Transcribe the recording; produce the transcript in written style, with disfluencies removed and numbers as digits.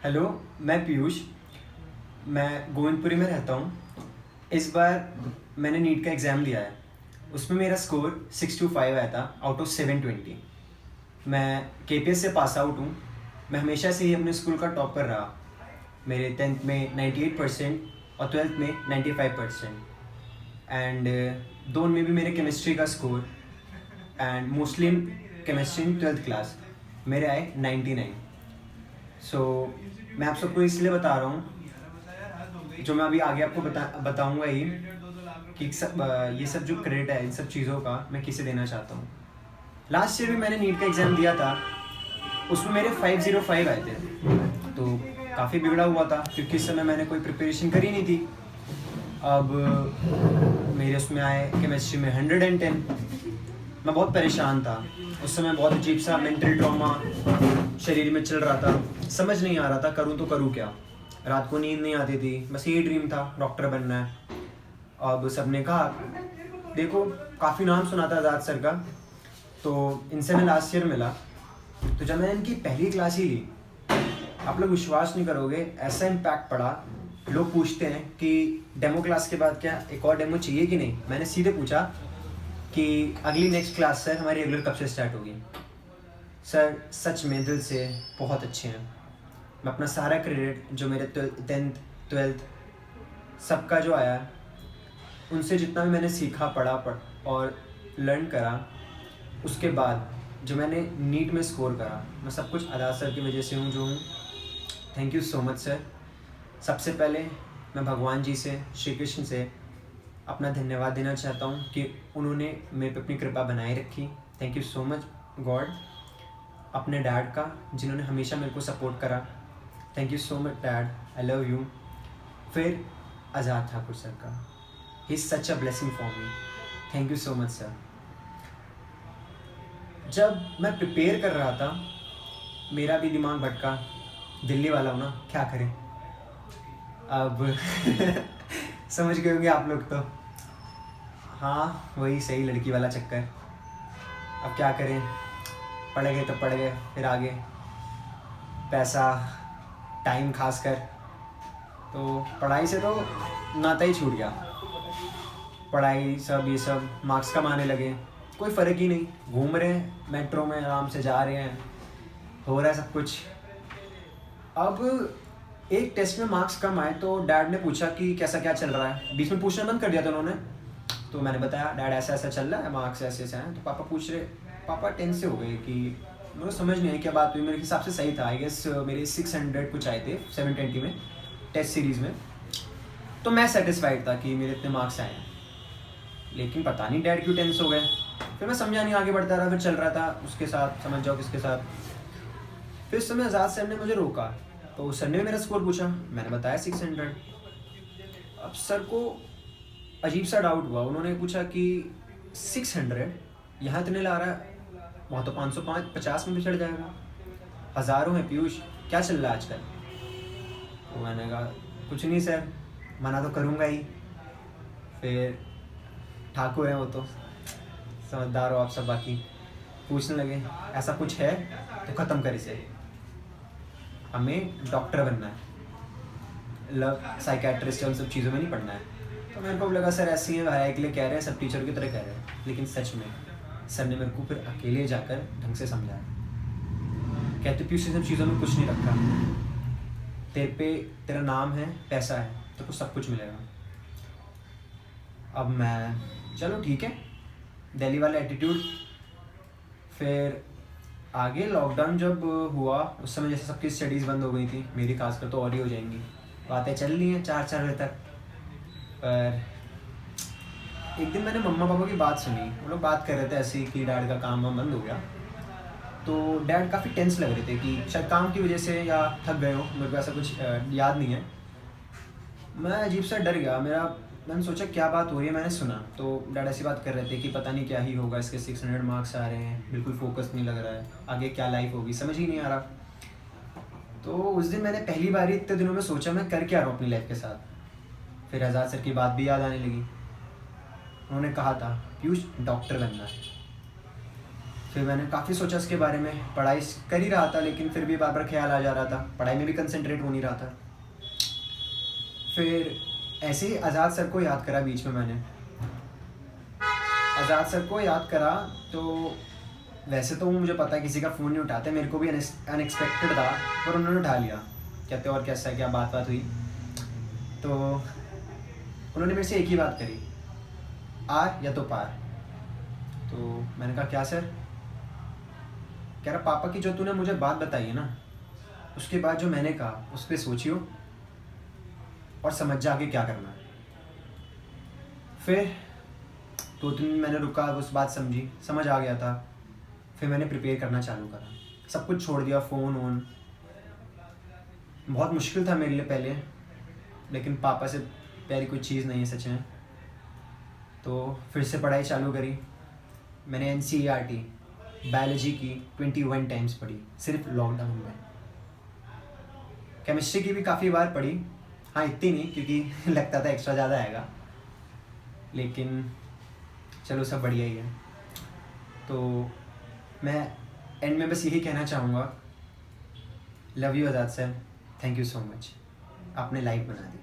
Hello, मैं पीयूष। मैं गोविंदपुरी में रहता हूँ। इस बार मैंने नीट का एग्ज़ाम दिया है। उसमें मेरा स्कोर 625 आया था आउट ऑफ 720। मैं केपीएस से पास आउट हूँ। मैं हमेशा से ही अपने स्कूल का टॉपर रहा। मेरे 10th में 98% और 12th में 95%। एंड दोनों में भी मेरे केमिस्ट्री का score and mostly in chemistry in 12th class मेरे आए 99। मैं आप सबको इसलिए बता रहा हूँ, जो मैं अभी आगे आपको बताऊँगा ही, कि ये सब जो क्रेडिट है इन सब चीज़ों का मैं किसे देना चाहता हूँ। लास्ट ईयर भी मैंने नीट का एग्ज़ाम दिया था। उसमें मेरे 505 आए थे, तो काफ़ी बिगड़ा हुआ था क्योंकि इस समय मैंने कोई प्रिपरेशन करी नहीं थी। अब मेरे उसमें आए केमिस्ट्री में 110। मैं बहुत परेशान था उस समय। बहुत अजीब सा मेंटल ट्रॉमा शरीर में चल रहा था। समझ नहीं आ रहा था करूँ तो करूँ क्या। रात को नींद नहीं आती थी, बस यही ड्रीम था, डॉक्टर बनना है। अब सबने कहा, देखो काफ़ी नाम सुना था आजाद सर का, तो इनसे मैं लास्ट ईयर मिला। तो जब मैंने इनकी पहली क्लास ही ली, आप लोग विश्वास नहीं करोगे, ऐसा इम्पैक्ट पड़ा। लोग पूछते हैं कि डेमो क्लास के बाद क्या एक और डेमो चाहिए कि नहीं। मैंने सीधे पूछा कि अगली नेक्स्ट क्लास सर हमारी रेगुलर कब से स्टार्ट होगी। सर सच में दिल से बहुत अच्छे हैं। मैं अपना सारा क्रेडिट जो मेरे 10th 12th सबका जो आया, उनसे जितना भी मैंने सीखा और लर्न करा, उसके बाद जो मैंने नीट में स्कोर करा, मैं सब कुछ आजाद सर की वजह से हूँ जो हूँ। Thank you so much sir. सबसे पहले मैं भगवान जी से, श्री कृष्ण से अपना धन्यवाद देना चाहता हूँ कि उन्होंने मेरे पे अपनी कृपा बनाए रखी। Thank you so much God. अपने डैड का, जिन्होंने हमेशा मेरे को सपोर्ट करा। Thank you so much dad, I love you. फिर आज़ाद ठाकुर सर का, he is such a blessing for me. Thank you so much sir. जब मैं प्रिपेयर कर रहा था, मेरा भी दिमाग भटका। दिल्ली वाला हूँ ना, क्या करें। अब समझ गए होंगे आप लोग तो। हाँ, वही सही लड़की वाला चक्कर। अब क्या करें, पढ़ गए तो पढ़ गए, फिर आगे पैसा, टाइम खासकर, तो पढ़ाई से तो नाता ही छूट गया। पढ़ाई सब ये सब मार्क्स कम आने लगे, कोई फ़र्क ही नहीं। घूम रहे हैं मेट्रो में, आराम से जा रहे हैं, हो रहा है सब कुछ। अब एक टेस्ट में मार्क्स कम आए तो डैड ने पूछा कि कैसा क्या चल रहा है। बीच में पूछना बंद कर दिया था उन्होंने। तो मैंने बताया डैड ऐसा ऐसा चल रहा है, मार्क्स ऐसे ऐसे हैं। तो पापा पूछ रहे, पापा टेंस से हो गए कि मुझे समझ नहीं आई क्या बात हुई। मेरे हिसाब से सही था, आई गेस मेरे 600 कुछ आए थे 720 में टेस्ट सीरीज़ में। तो मैं सेटिस्फाइड था कि मेरे इतने मार्क्स आए हैं। लेकिन पता नहीं डैड क्यों टेंस हो गए। फिर मैं समझा नहीं, आगे बढ़ता रहा, फिर चल रहा था उसके साथ, समझ जाओ किसके साथ। फिर उस समय आज़ाद सर ने मुझे रोका, तो सर ने मेरा स्कोर पूछा, मैंने बताया 600। अब सर को अजीब सा डाउट हुआ। उन्होंने पूछा कि 600 यहाँ इतने ला रहा है, वहाँ तो 550 में भी चढ़ जाएगा। हज़ारों हैं पीयूष, क्या चल रहा है आजकल। तो मैंने कहा कुछ नहीं सर, मना तो करूँगा ही। फिर ठाकुर हैं वो तो, समझदार हो आप सब। बाकी पूछने लगे ऐसा कुछ है तो ख़त्म कर इसे, हमें डॉक्टर बनना है, साइकेट्रिस्ट उन सब चीज़ों में नहीं पढ़ना है। तो मेरे को लगा सर ऐसे ही भाई के लिए कह रहे हैं, सब टीचर की तरह कह रहे हैं। लेकिन सच में सर ने मेरे को फिर अकेले जाकर ढंग से समझाया। कहते पीयूष इन सब चीज़ों में कुछ नहीं रखा, तेरे पे तेरा नाम है, पैसा है, तो कुछ सब कुछ मिलेगा। अब मैं चलो ठीक है, दिल्ली वाला एटीट्यूड। फिर आगे लॉकडाउन जब हुआ, उस समय जैसे सबकी स्टडीज़ बंद हो गई थी, मेरी खासकर तो और ही हो जाएंगी। बातें चल रही हैं 4-4 बजे तक। पर एक दिन मैंने मम्मा पापा की बात सुनी। वो लोग बात कर रहे थे ऐसे ही कि डैड का काम वाम बंद हो गया। तो डैड काफ़ी टेंस लग रहे थे कि शायद काम की वजह से या थक गए हो, मेरे को ऐसा कुछ याद नहीं है। मैं अजीब सा डर गया। मैंने सोचा क्या बात हो रही है। मैंने सुना तो डैड ऐसी बात कर रहे थे कि पता नहीं क्या ही होगा, इसके 600 मार्क्स आ रहे हैं, बिल्कुल फोकस नहीं लग रहा है, आगे क्या लाइफ होगी समझ ही नहीं आ रहा। तो उस दिन मैंने पहली बार इतने दिनों में सोचा मैं कर क्या रहा हूँ अपनी लाइफ के साथ। फिर आज़ाद सर की बात भी याद आने लगी। उन्होंने कहा था पीयूष डॉक्टर बनना है। फिर मैंने काफ़ी सोचा इसके बारे में, पढ़ाई कर ही रहा था लेकिन फिर भी बार बार ख्याल आ जा रहा था, पढ़ाई में भी कंसंट्रेट हो नहीं रहा था। फिर ऐसे ही आज़ाद सर को याद करा बीच में मैंने। आज़ाद सर को याद करा तो वैसे तो मुझे पता है किसी का फ़ोन नहीं उठाते, मेरे को भी अनएक्सपेक्टेड था, पर उन्होंने उठा लिया। कहते और कैसा है, क्या बात हुई। तो उन्होंने मेरे से एक ही बात करी, आर या तो पार। तो मैंने कहा क्या सर। कह रहा पापा की जो तूने मुझे बात बताई है ना, उसके बाद जो मैंने कहा उस पर सोचियो और समझ जा आगे क्या करना है। फिर 2 दिन मैंने रुका, उस बात समझी, समझ आ गया था। फिर मैंने प्रिपेयर करना चालू करा, सब कुछ छोड़ दिया, फ़ोन वोन। बहुत मुश्किल था मेरे लिए पहले, लेकिन पापा से प्यारी कोई चीज़ नहीं है सच में। तो फिर से पढ़ाई चालू करी। मैंने NCERT बायोलॉजी की 21 टाइम्स पढ़ी सिर्फ लॉकडाउन में। केमिस्ट्री की भी काफ़ी बार पढ़ी, हाँ इतनी नहीं क्योंकि लगता था एक्स्ट्रा ज़्यादा आएगा, लेकिन चलो सब बढ़िया ही है। तो मैं एंड में बस यही कहना चाहूँगा, love you Azad sir, thank you so much, आपने लाइफ बना दी।